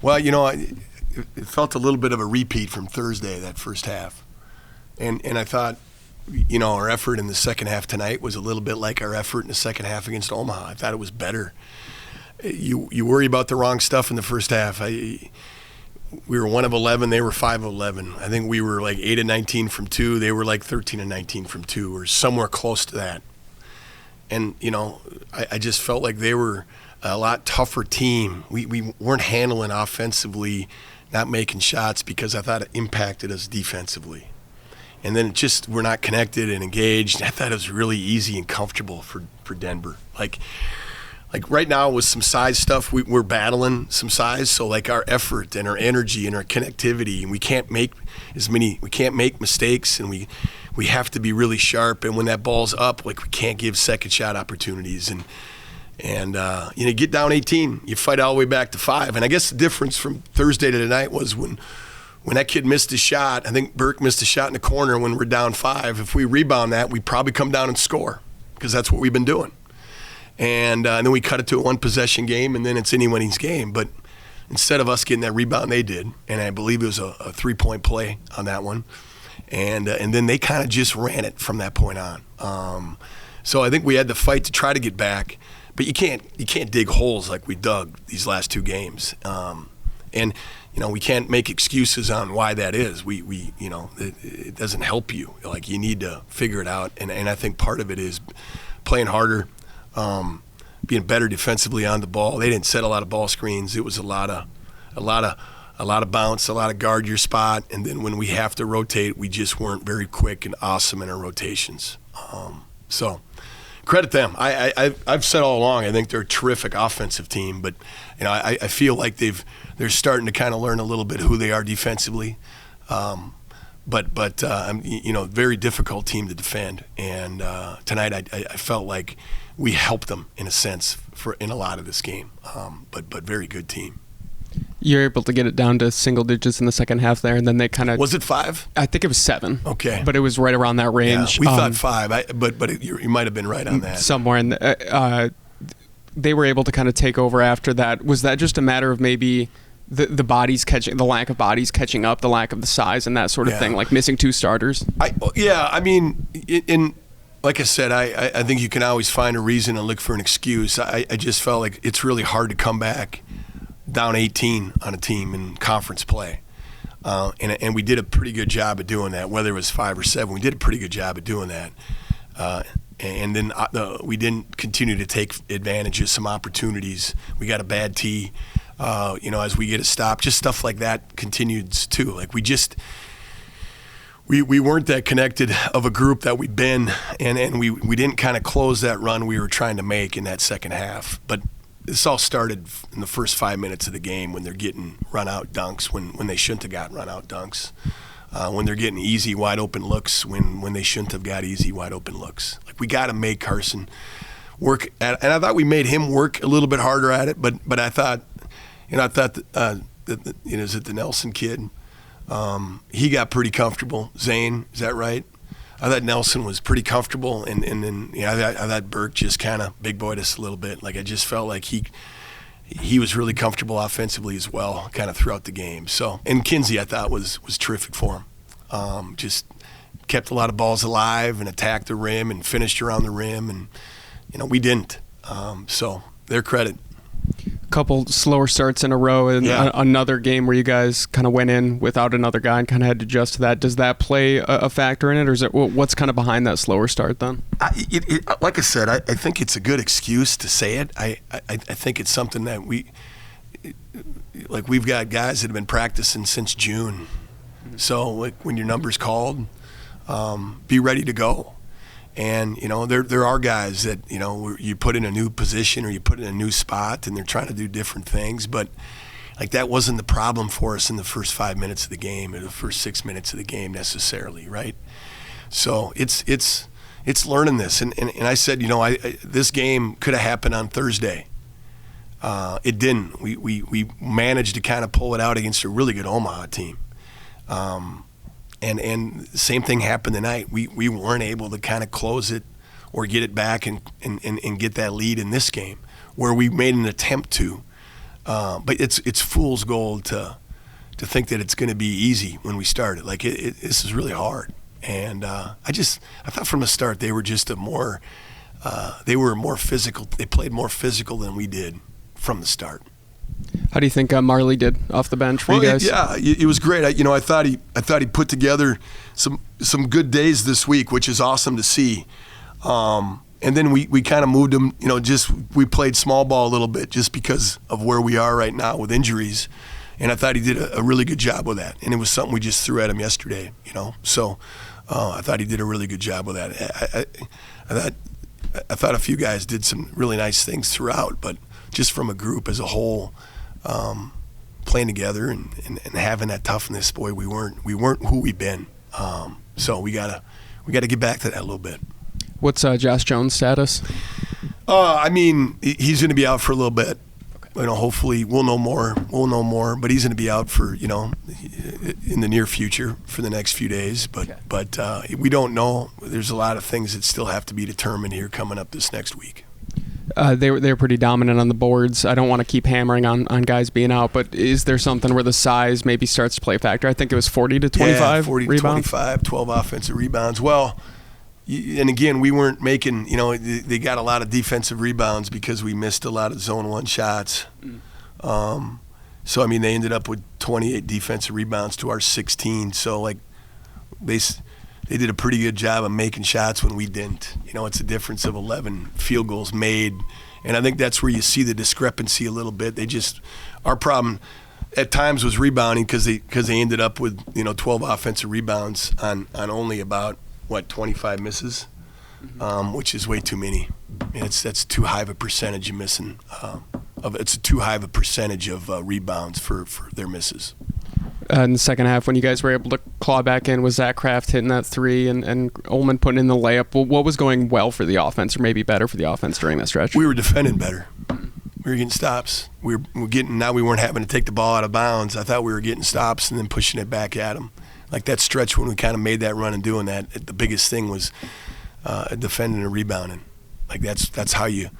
Well, it felt a little bit of a repeat from Thursday, that first half. And I thought, our effort in the second half tonight was a little bit like our effort in the second half against Omaha. I thought it was better. You worry about the wrong stuff in the first half. We were 1 of 11, they were 5 of 11. I think we were like 8 of 19 from 2, they were like 13 of 19 from 2, or somewhere close to that. And, I just felt like they were a lot tougher team. We weren't handling offensively, not making shots, because I thought it impacted us defensively. And then we're not connected and engaged. I thought it was really easy and comfortable for Denver. Like right now with some size stuff, we're battling some size. So like our effort and our energy and our connectivity, and we can't make mistakes, and we have to be really sharp. And when that ball's up, we can't give second shot opportunities. And you get down 18, you fight all the way back to 5. And I guess the difference from Thursday to tonight was when that kid missed a shot, I think Burke missed a shot in the corner when we're down 5. If we rebound that, we probably come down and score, because that's what we've been doing. And then we cut it to a one-possession game, and then it's anybody's game. But instead of us getting that rebound, they did. And I believe it was a three-point play on that one. And then they kind of just ran it from that point on. So I think we had to fight to try to get back. But you can't dig holes like we dug these last 2 games. And we can't make excuses on why that is. It doesn't help you. Like, you need to figure it out. And I think part of it is playing harder, being better defensively on the ball. They didn't set a lot of ball screens. It was a lot of bounce, a lot of guard your spot. And then when we have to rotate, we just weren't very quick and awesome in our rotations. So credit them. I've said all along, I think they're a terrific offensive team, but I feel like they're starting to kind of learn a little bit who they are defensively. But very difficult team to defend. And tonight I felt like we helped them in a sense in a lot of this game. But very good team. You're able to get it down to single digits in the second half there, and then they kind of... Was it 5? I think it was 7. Okay. But it was right around that range. Yeah, we thought 5, but you might have been right on that. Somewhere in they were able to kind of take over after that. Was that just a matter of maybe the bodies catching, the lack of bodies catching up, the lack of the size and that sort of thing, like missing 2 starters? Like I said, I think you can always find a reason and look for an excuse. I just felt like it's really hard to come back down 18 on a team in conference play. And we did a pretty good job of doing that, whether it was 5 or 7. We did a pretty good job of doing that. And then we didn't continue to take advantage of some opportunities. We got a bad tee, as we get a stop. Just stuff like that continued too. Like we weren't that connected of a group that we'd been, and we didn't kind of close that run we were trying to make in that second half. But this all started in the first 5 minutes of the game when they're getting run-out dunks when they shouldn't have gotten run-out dunks, when they're getting easy, wide-open looks when they shouldn't have got easy, wide-open looks. Like, we got to make Carson work and I thought we made him work a little bit harder at it, but I thought that is it the Nelson kid? He got pretty comfortable. Zane, is that right? I thought Nelson was pretty comfortable, and then I thought Burke just kind of big boyed us a little bit. Like, I just felt like he was really comfortable offensively as well, kind of throughout the game. So, and Kinsey I thought was terrific for him. Just kept a lot of balls alive and attacked the rim and finished around the rim, and we didn't. So their credit. Couple slower starts in a row, and another game where you guys kind of went in without another guy and kind of had to adjust to that. Does that play a factor in it, or is it what's kind of behind that slower start then? Like I said, I think it's a good excuse to say it. I think it's something that we've got guys that have been practicing since June. So when your number's called, be ready to go. And, there are guys that, you put in a new position or you put in a new spot and they're trying to do different things. But, that wasn't the problem for us in the first 5 minutes of the game or the first 6 minutes of the game necessarily, right? So it's learning this. And I said, this game could have happened on Thursday. It didn't. We managed to kind of pull it out against a really good Omaha team. And the same thing happened tonight. We weren't able to kind of close it or get it back and get that lead in this game, where we made an attempt to. But it's fool's gold to think that it's going to be easy when we started. Like this is really hard. And I thought from the start they were just more physical. They played more physical than we did from the start. How do you think Marley did off the bench for you guys? It was great. I thought he put together some good days this week, which is awesome to see. And then we kind of moved him. We played small ball a little bit just because of where we are right now with injuries. And I thought he did a really good job with that. And it was something we just threw at him yesterday. So I thought he did a really good job with that. I thought a few guys did some really nice things throughout, but just from a group as a whole, playing together and having that toughness, boy, we weren't who we've been. So we gotta get back to that a little bit. What's Josh Jones' status? He's going to be out for a little bit. Okay. Hopefully we'll know more. But he's going to be out for in the near future for the next few days. But we don't know. There's a lot of things that still have to be determined here coming up this next week. They were pretty dominant on the boards. I don't want to keep hammering on guys being out, but is there something where the size maybe starts to play a factor? I think it was 40 to 25 yeah, 40 rebounds. to 25, 12 offensive rebounds. Well, and again, we weren't making, they got a lot of defensive rebounds because we missed a lot of zone 1 shots. So, they ended up with 28 defensive rebounds to our 16. So, they did a pretty good job of making shots when we didn't. It's a difference of 11 field goals made. And I think that's where you see the discrepancy a little bit. Our problem at times was rebounding because they ended up with, 12 offensive rebounds on only about, 25 misses, which is way too many. That's too high of a percentage you're missing. It's too high of a percentage of rebounds for their misses. In the second half, when you guys were able to claw back in, was Zach Kraft hitting that three and Ullman putting in the layup? Well, what was going well for the offense, or maybe better for the offense during that stretch? We were defending better. We were getting stops. We weren't having to take the ball out of bounds. I thought we were getting stops and then pushing it back at them. Like that stretch when we kind of made that run and doing that, the biggest thing was defending and rebounding. Like that's how you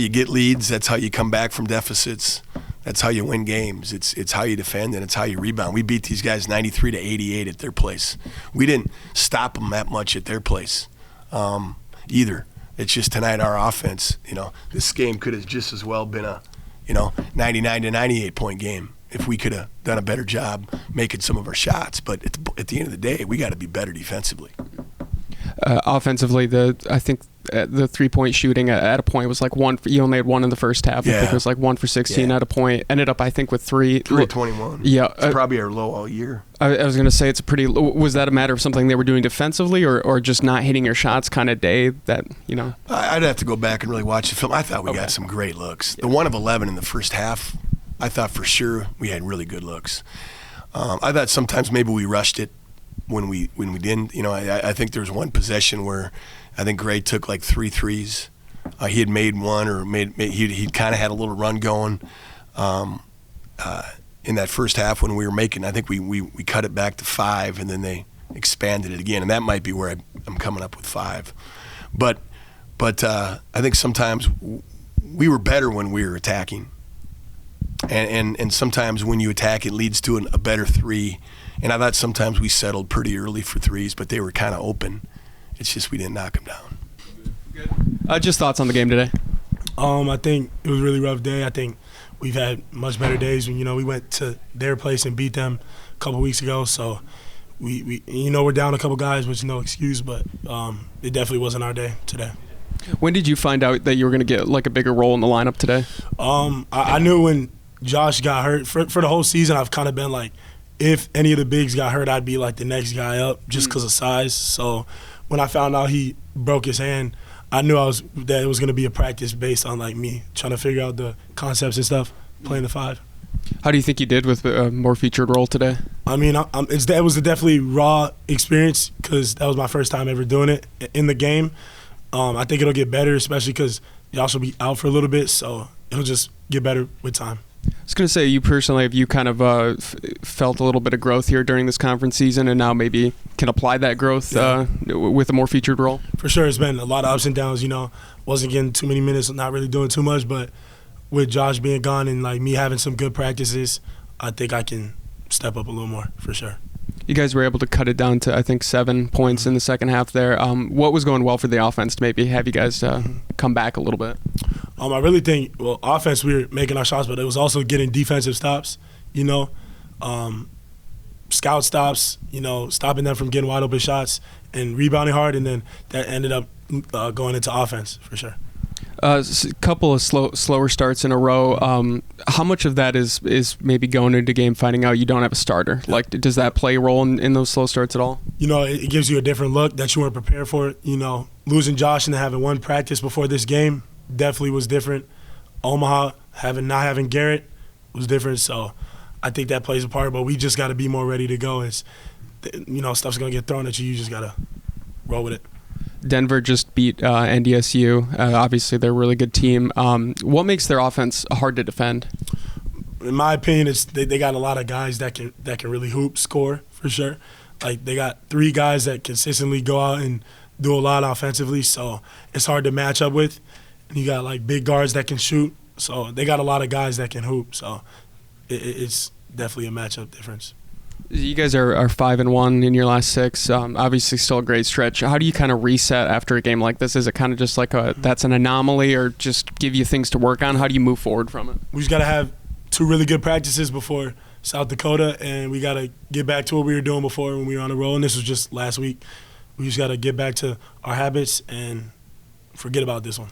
get leads. That's how you come back from deficits. That's how you win games. It's how you defend and it's how you rebound. We beat these guys 93 to 88 at their place. We didn't stop them that much at their place either. It's just tonight our offense. This game could have just as well been a 99 to 98 point game if we could have done a better job making some of our shots. But at the end of the day, we got to be better defensively. Offensively, I think the 3-point shooting at a point was like one. You only had one in the first half. Yeah. I think it was like 1 for 16 at a point. Ended up, I think, with 3. 3 of 21. Yeah, it's probably our low all year. I was going to say it's a pretty. Was that a matter of something they were doing defensively, or just not hitting your shots kind of day? That I'd have to go back and really watch the film. I thought we got some great looks. Yeah. The 1 of 11 in the first half, I thought for sure we had really good looks. I thought sometimes maybe we rushed it when we didn't. I think there was one possession where I think Gray took like 3 threes. He had made one, or he'd kind of had a little run going in that first half when we were making. I think we cut it back to 5, and then they expanded it again, and that might be where I'm coming up with 5. But I think sometimes we were better when we were attacking. And sometimes when you attack, it leads to a better 3. And I thought sometimes we settled pretty early for 3s, but they were kind of open. It's just we didn't knock them down. Good. Just thoughts on the game today? I think it was a really rough day. I think we've had much better days. We went to their place and beat them a couple weeks ago. So we we're down a couple guys, which is no excuse, but it definitely wasn't our day today. When did you find out that you were going to get like a bigger role in the lineup today? I knew when Josh got hurt. For the whole season, I've kind of been like, if any of the bigs got hurt, I'd be like the next guy up just because of size. So when I found out he broke his hand, I knew that it was going to be a practice based on like me trying to figure out the concepts and stuff, playing the 5. How do you think you did with a more featured role today? It was a definitely raw experience because that was my first time ever doing it in the game. I think it'll get better, especially because Josh will be out for a little bit, so it'll just get better with time. I was going to say, you personally, have you kind of felt a little bit of growth here during this conference season and now maybe can apply that growth with a more featured role? For sure. It's been a lot of ups and downs. Wasn't getting too many minutes, not really doing too much, but with Josh being gone and like me having some good practices, I think I can step up a little more for sure. You guys were able to cut it down to, I think, 7 points in the second half there. What was going well for the offense to maybe have you guys come back a little bit? I really think, well, offense, we were making our shots, but it was also getting defensive stops, you know, scout stops, you know, stopping them from getting wide open shots and rebounding hard, and then that ended up going into offense for sure. A couple of slower starts in a row. How much of that is maybe going into game finding out you don't have a starter? Like, does that play a role in those slow starts at all? You know, it gives you a different look that you weren't prepared for. You know, losing Josh and having one practice before this game definitely was different. Omaha not having Garrett was different. So I think that plays a part. But we just got to be more ready to go. It's, you know, stuff's gonna get thrown at you. You just gotta roll with it. Denver just beat NDSU. Obviously, they're a really good team. What makes their offense hard to defend? In my opinion, it's they got a lot of guys that can really hoop, score for sure. Like they got 3 guys that consistently go out and do a lot offensively, so it's hard to match up with. And you got like big guards that can shoot, so they got a lot of guys that can hoop. So it's definitely a matchup difference. You guys are 5-1 in your last 6. Obviously, still a great stretch. How do you kind of reset after a game like this? Is it kind of just like that's an anomaly, or just give you things to work on? How do you move forward from it? We just got to have 2 really good practices before South Dakota, and we got to get back to what we were doing before when we were on the roll. And this was just last week. We just got to get back to our habits and forget about this one.